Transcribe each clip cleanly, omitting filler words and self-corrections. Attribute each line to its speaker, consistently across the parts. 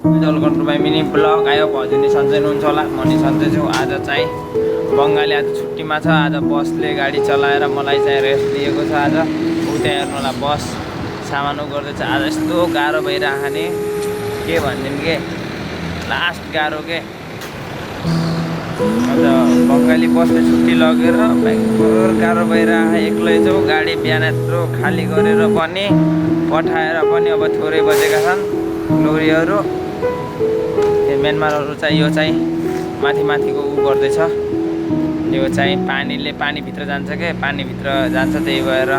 Speaker 1: जलकन्ट्रोमा mini blog आयो। भजुनी सन्चै हुनुहुन्छ होला, म नि सन्चै छु। आज चाहिँ बङ्गाली आज छुट्टीमा छ। आज बसले गाडी चलाएर मलाई चाहिँ रेस्ट दिएको छ। आज उता हेर्नु होला, बस सामानु गर्दैछ। आज यस्तो गाह्रो भइरहेको नि के भनिदिउँ के, लास्ट गाह्रो के। अन्त बङ्गाली बसले छुट्टी लगेर भयङ्कर गाह्रो भइरहेको। एक्लै छौ, गाडी बिहान यत्रो खाली गरेर पनि पठाएर पनि अब थोरै बजेका छन् लोरीहरू। म्यानमारहरू चाहिँ यो चाहिँ माथि माथिको उ गर्दैछ। यो चाहिँ पानीभित्र जान्छ के, पानीभित्र जान्छ, त्यही भएर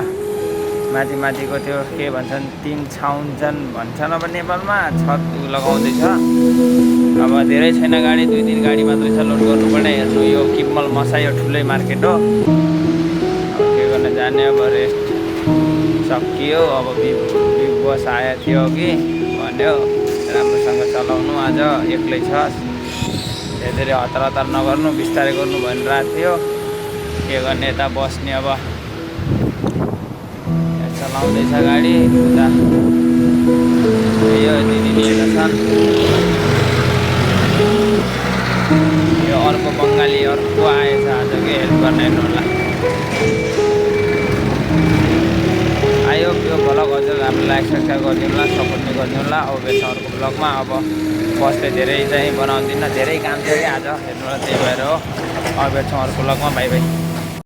Speaker 1: माथि माथिको त्यो के भन्छन्, तिन छाउन्जन भन्छन् अब नेपालमा, छत लगाउँदैछ। अब धेरै छैन गाडी, 2-3 गाडी मात्रै छ लोड गर्नुपर्ने। हेर्नु यो किमल मसा यो ठुलै मार्केट हो। अब के गर्न जाने, अब रेस्ट सकियो। अब बिग बस आएको थियो कि भन्यो राम्रोसँग चलाउनु, आज एक्लै छ, धेरै हतार हतार नगर्नु, बिस्तारै गर्नु भनिरहेको थियो। के गर्ने, यता बस्ने अब चलाउँदैछ गाडी। उता यो दिदी लिएका छन्। यो अर्को बङ्गाली अर्को आएछ आज के, हेल्प गर्ने हेर्नु होला। आयो यो भ्लग हजुर हाम्रो लाइक सब्सक्राइब गरिदिनु होला, सपोर्ट पनि गरिदिनु होला। अब भेट्छ अर्को भ्लगमा। अब बसले धेरै चाहिँ बनाउँदिनँ, धेरै काम थियो कि आज हेर्नु होला, त्यही भएर हो। अब भेट्छौँ अर्को भ्लगमा। By by.